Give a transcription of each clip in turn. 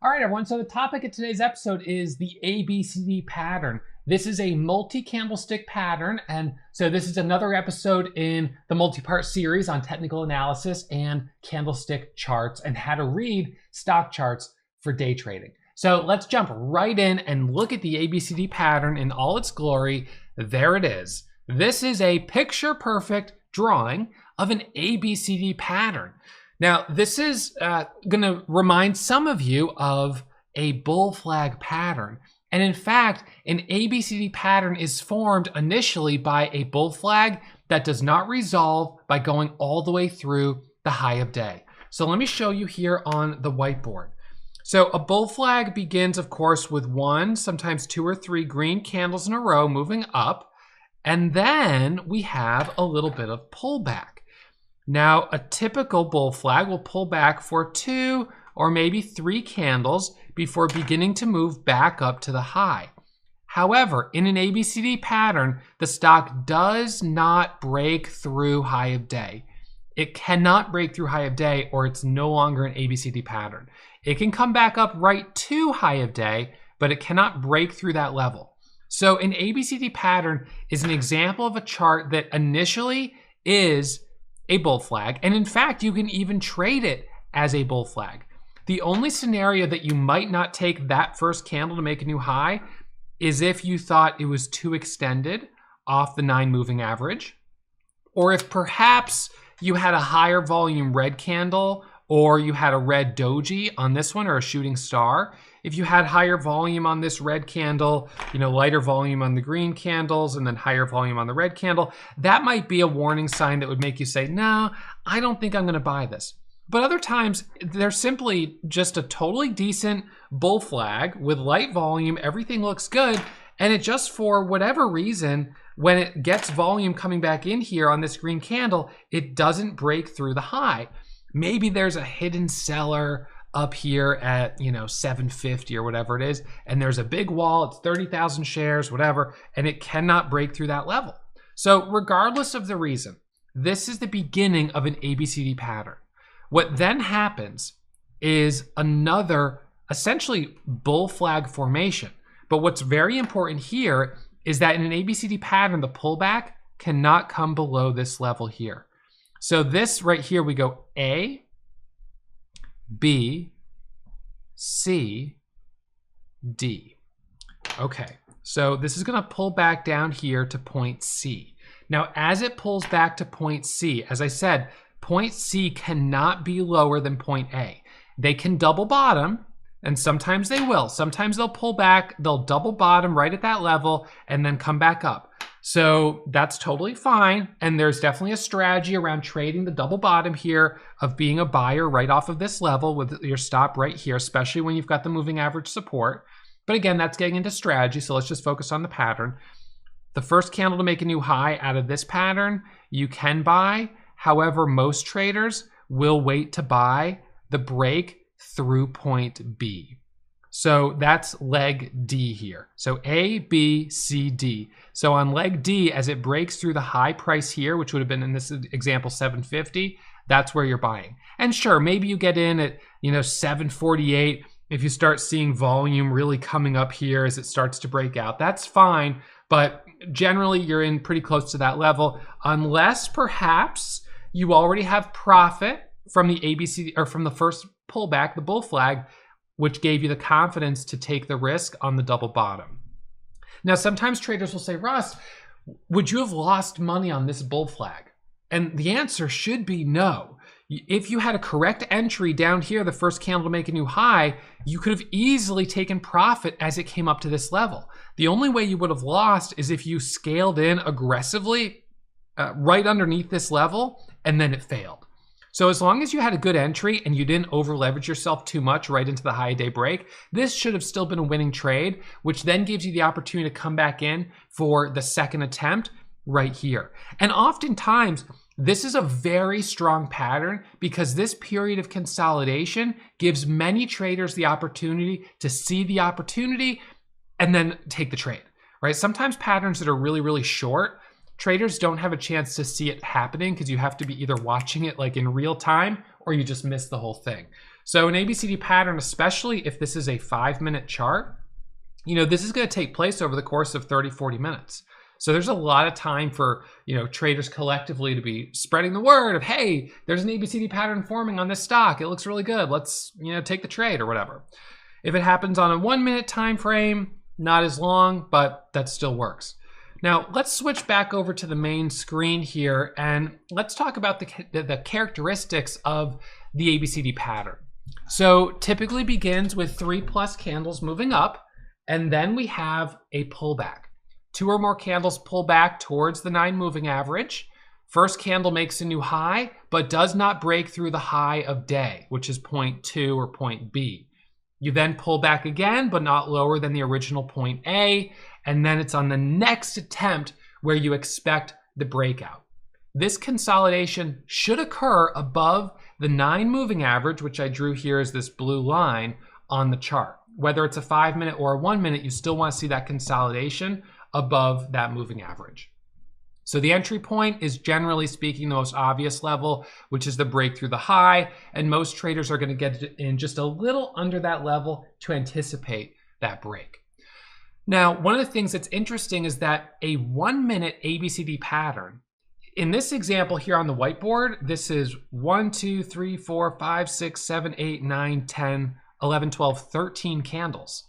All right, everyone. So the topic of today's episode is the ABCD pattern. This is a multi-candlestick pattern. And so this is another episode in the multi-part series on technical analysis and candlestick charts and how to read stock charts for day trading. So let's jump right in and look at the ABCD pattern in all its glory. There it is. This is a picture-perfect drawing of an ABCD pattern. Now, this is going to remind some of you of a bull flag pattern. And in fact, an ABCD pattern is formed initially by a bull flag that does not resolve by going all the way through the high of day. So let me show you here on the whiteboard. So a bull flag begins, of course, with one, sometimes two or three green candles in a row moving up. And then we have a little bit of pullback. Now, a typical bull flag will pull back for two or maybe three candles before beginning to move back up to the high. However, in an ABCD pattern, the stock does not break through high of day. It cannot break through high of day or it's no longer an ABCD pattern. It can come back up right to high of day, but it cannot break through that level. So an ABCD pattern is an example of a chart that initially is a bull flag. And in fact, you can even trade it as a bull flag. The only scenario that you might not take that first candle to make a new high is if you thought it was too extended off the 9 moving average, or if perhaps you had a higher volume red candle or you had a red doji on this one or a shooting star. If you had higher volume on this red candle, lighter volume on the green candles and then higher volume on the red candle, that might be a warning sign that would make you say, no, I don't think I'm going to buy this. But other times, they're simply just a totally decent bull flag with light volume. Everything looks good. And it just, for whatever reason, when it gets volume coming back in here on this green candle, it doesn't break through the high. Maybe there's a hidden seller up here at 750 or whatever it is, and there's a big wall, it's 30,000 shares, whatever, and it cannot break through that level. So regardless of the reason, this is the beginning of an ABCD pattern. What then happens is another essentially bull flag formation. But what's very important here is that in an ABCD pattern, the pullback cannot come below this level here. So this right here, we go A, B, C, D. Okay, so this is going to pull back down here to point C. Now, as it pulls back to point C, as I said, point C cannot be lower than point A. They can double bottom, and sometimes they will. Sometimes they'll pull back, they'll double bottom right at that level, and then come back up. So that's totally fine. And there's definitely a strategy around trading the double bottom here of being a buyer right off of this level with your stop right here, especially when you've got the moving average support. But again, that's getting into strategy. So let's just focus on the pattern. The first candle to make a new high out of this pattern, you can buy. However, most traders will wait to buy the break through point B. So that's leg D here. So A, B, C, D. So on leg D, as it breaks through the high price here, which would have been in this example 750, that's where you're buying. And sure, maybe you get in at 748 if you start seeing volume really coming up here as it starts to break out. That's fine, but generally you're in pretty close to that level, unless perhaps you already have profit from the ABCD or from the first pullback, the bull flag, which gave you the confidence to take the risk on the double bottom. Now, sometimes traders will say, Russ, would you have lost money on this bull flag? And the answer should be no. If you had a correct entry down here, the first candle to make a new high, you could have easily taken profit as it came up to this level. The only way you would have lost is if you scaled in aggressively right underneath this level and then it failed. So as long as you had a good entry and you didn't over leverage yourself too much right into the high day break, this should have still been a winning trade, which then gives you the opportunity to come back in for the second attempt right here. And oftentimes, this is a very strong pattern because this period of consolidation gives many traders the opportunity to see the opportunity and then take the trade, right? Sometimes patterns that are really, really short, traders don't have a chance to see it happening because you have to be either watching it like in real time or you just miss the whole thing. So an ABCD pattern, especially if this is a 5-minute chart, this is going to take place over the course of 30, 40 minutes. So there's a lot of time for, traders collectively to be spreading the word of, hey, there's an ABCD pattern forming on this stock. It looks really good. Let's, take the trade or whatever. If it happens on a 1-minute time frame, not as long, but that still works. Now let's switch back over to the main screen here and let's talk about the characteristics of the ABCD pattern. So typically begins with 3+ candles moving up, and then we have a pullback. 2 or more candles pull back towards the 9 moving average. First candle makes a new high, but does not break through the high of day, which is point 2 or point B. You then pull back again, but not lower than the original point A, and then it's on the next attempt where you expect the breakout. This consolidation should occur above the 9 moving average, which I drew here as this blue line on the chart. Whether it's a 5-minute or a 1-minute, you still want to see that consolidation above that moving average. So the entry point is, generally speaking, the most obvious level, which is the break through the high, and most traders are going to get it in just a little under that level to anticipate that break. Now, one of the things that's interesting is that a 1-minute ABCD pattern, in this example here on the whiteboard, this is 1, 2, 3, 4, 5, 6, 7, 8, 9, 10, 11, 12, 13 candles.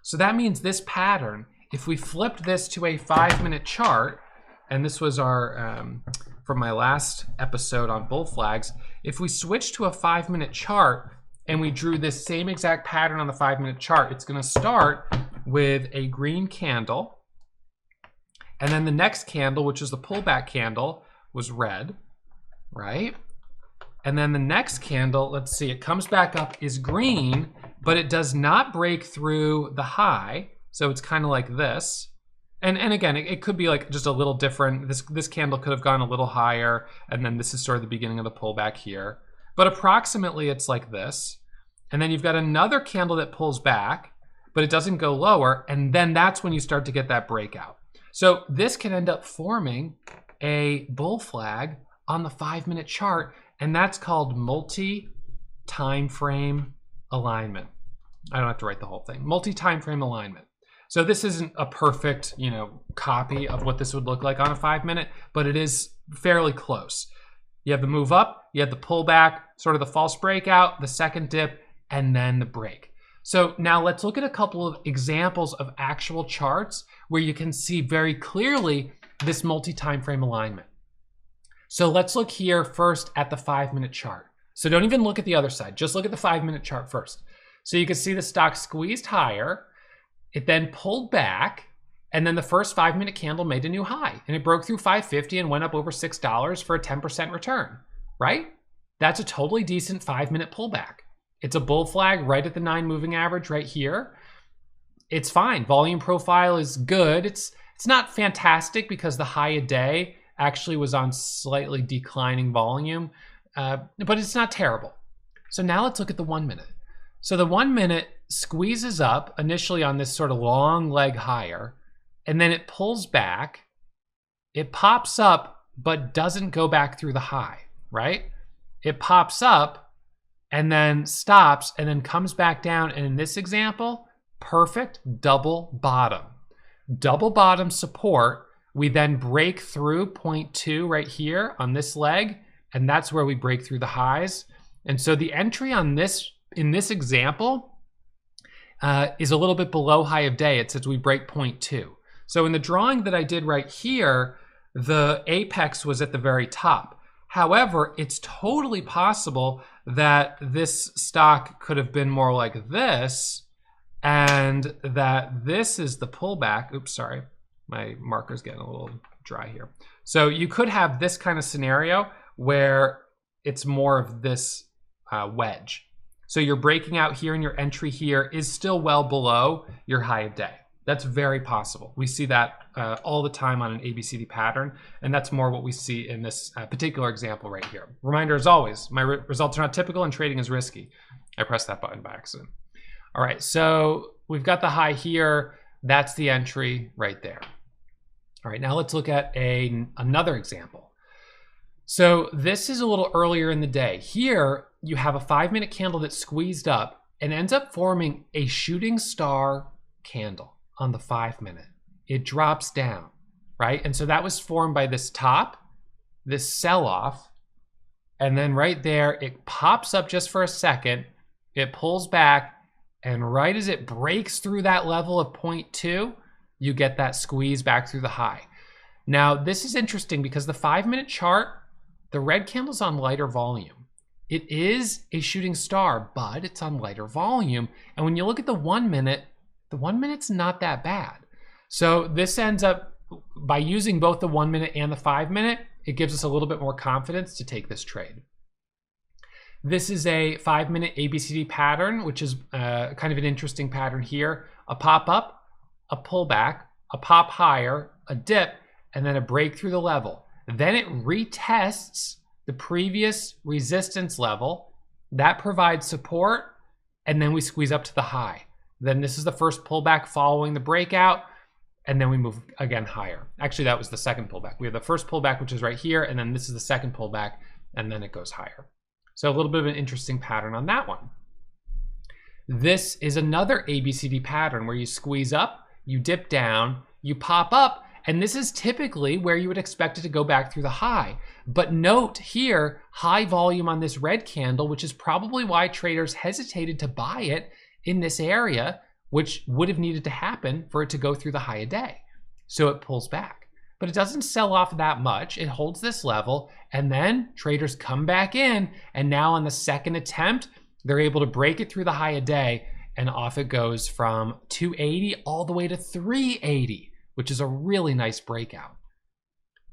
So that means this pattern, if we flipped this to a 5-minute chart, and this was our, from my last episode on bull flags, if we switch to a 5-minute chart and we drew this same exact pattern on the 5-minute chart, it's gonna start with a green candle, and then the next candle, which is the pullback candle, was red, right? And then the next candle, let's see, it comes back up, is green, but it does not break through the high, so it's kind of like this. And again, it could be like just a little different. This candle could have gone a little higher, and then this is sort of the beginning of the pullback here. But approximately it's like this. And then you've got another candle that pulls back, but it doesn't go lower, and then that's when you start to get that breakout. So this can end up forming a bull flag on the 5-minute chart, and that's called multi-time frame alignment. I don't have to write the whole thing. Multi-time frame alignment. So this isn't a perfect, copy of what this would look like on a 5-minute, but it is fairly close. You have the move up, you have the pullback, sort of the false breakout, the second dip, and then the break. So now let's look at a couple of examples of actual charts where you can see very clearly this multi-time frame alignment. So let's look here first at the 5-minute chart. So don't even look at the other side, just look at the 5-minute chart first. So you can see the stock squeezed higher, it then pulled back, and then the first 5-minute candle made a new high, and it broke through 550 and went up over $6 for a 10% return, right? That's a totally decent 5-minute pullback. It's a bull flag right at the 9 moving average right here. It's fine. Volume profile is good. It's not fantastic because the high a day actually was on slightly declining volume, but it's not terrible. So now let's look at the 1-minute. So the 1-minute squeezes up initially on this sort of long leg higher, and then it pulls back, it pops up, but doesn't go back through the high, right? It pops up and then stops and then comes back down. And in this example, perfect double bottom. Double bottom support. We then break through point 2 right here on this leg, and that's where we break through the highs. And so the entry on this, in this example, is a little bit below high of day. It says we break point 2. So in the drawing that I did right here, the apex was at the very top. However, it's totally possible that this stock could have been more like this, and that this is the pullback. Oops, sorry. My marker's getting a little dry here. So you could have this kind of scenario where it's more of this wedge. So you're breaking out here and your entry here is still well below your high of day. That's very possible. We see that all the time on an ABCD pattern, and that's more what we see in this particular example right here. Reminder, as always, my results are not typical and trading is risky. I pressed that button by accident. All right, so we've got the high here. That's the entry right there. All right, now let's look at another example. So this is a little earlier in the day. Here, you have a 5-minute candle that's squeezed up and ends up forming a shooting star candle on the 5-minute. It drops down, right? And so that was formed by this top, this sell-off, and then right there, it pops up just for a second, it pulls back, and right as it breaks through that level of 0.2, you get that squeeze back through the high. Now, this is interesting because the 5-minute chart, the red candle's on lighter volume. It is a shooting star, but it's on lighter volume. And when you look at the 1-minute, the 1-minute's not that bad. So this ends up, by using both the 1-minute and the 5-minute, it gives us a little bit more confidence to take this trade. This is a 5-minute ABCD pattern, which is kind of an interesting pattern here. A pop up, a pullback, a pop higher, a dip, and then a break through the level. Then it retests the previous resistance level. That provides support, and then we squeeze up to the high. Then this is the first pullback following the breakout, and then we move again higher. Actually, that was the second pullback. We have the first pullback, which is right here, and then this is the second pullback, and then it goes higher. So a little bit of an interesting pattern on that one. This is another ABCD pattern where you squeeze up, you dip down, you pop up, and this is typically where you would expect it to go back through the high. But note here, high volume on this red candle, which is probably why traders hesitated to buy it in this area, which would have needed to happen for it to go through the high a day. So it pulls back, but it doesn't sell off that much. It holds this level, and then traders come back in, and now on the second attempt, they're able to break it through the high a day, and off it goes from 280 all the way to 380, which is a really nice breakout.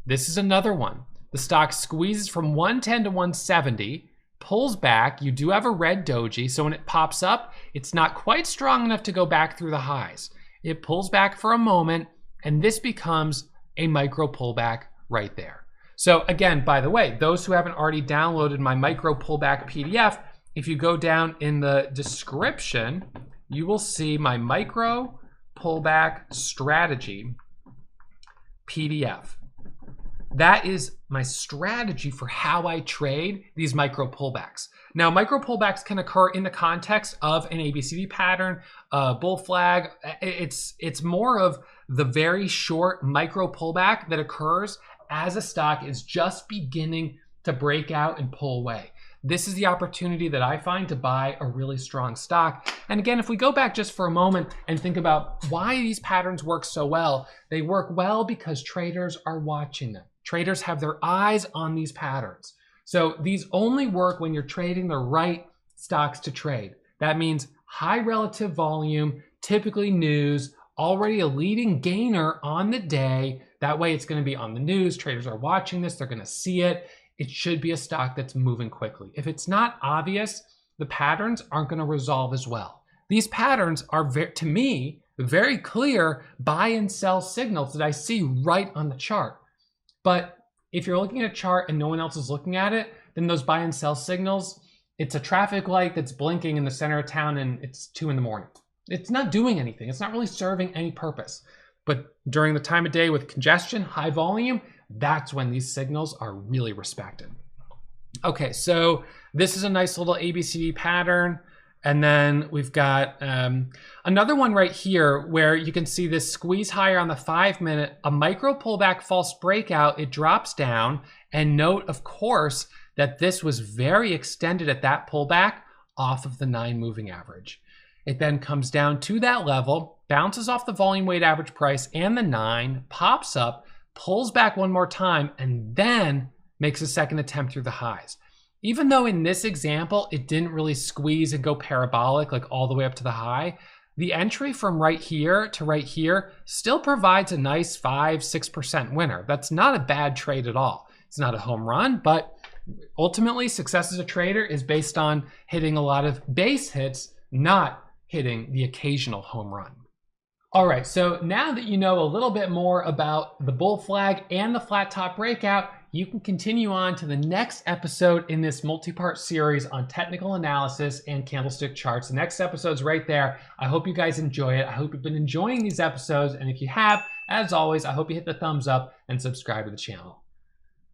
This is another one. The stock squeezes from 110 to 170, pulls back. You do have a red doji, so when it pops up, it's not quite strong enough to go back through the highs. It pulls back for a moment, and this becomes a micro pullback right there. So again, by the way, those who haven't already downloaded my micro pullback PDF, if you go down in the description, you will see my micro pullback strategy PDF. That is my strategy for how I trade these micro pullbacks. Now, micro pullbacks can occur in the context of an ABCD pattern, bull flag. It's more of the very short micro pullback that occurs as a stock is just beginning to break out and pull away. This is the opportunity that I find to buy a really strong stock. And again, if we go back just for a moment and think about why these patterns work so well, they work well because traders are watching them. Traders have their eyes on these patterns. So these only work when you're trading the right stocks to trade. That means high relative volume, typically news, already a leading gainer on the day. That way it's going to be on the news. Traders are watching this. They're going to see it. It should be a stock that's moving quickly. If it's not obvious, the patterns aren't going to resolve as well. These patterns are, to me, very clear buy and sell signals that I see right on the chart. But if you're looking at a chart and no one else is looking at it, then those buy and sell signals, it's a traffic light that's blinking in the center of town and it's 2 in the morning. It's not doing anything. It's not really serving any purpose. But during the time of day with congestion, high volume, that's when these signals are really respected. Okay, so this is a nice little ABCD pattern. And then we've got another one right here where you can see this squeeze higher on the 5-minute, a micro pullback false breakout, it drops down. And note, of course, that this was very extended at that pullback off of the 9 moving average. It then comes down to that level, bounces off the volume weighted average price and the 9, pops up, pulls back one more time, and then makes a second attempt through the highs. Even though in this example, it didn't really squeeze and go parabolic like all the way up to the high, the entry from right here to right here still provides a nice 5-6% winner. That's not a bad trade at all. It's not a home run, but ultimately success as a trader is based on hitting a lot of base hits, not hitting the occasional home run. All right, so now that you know a little bit more about the bull flag and the flat top breakout, you can continue on to the next episode in this multi-part series on technical analysis and candlestick charts. The next episode's right there. I hope you guys enjoy it. I hope you've been enjoying these episodes. And if you have, as always, I hope you hit the thumbs up and subscribe to the channel.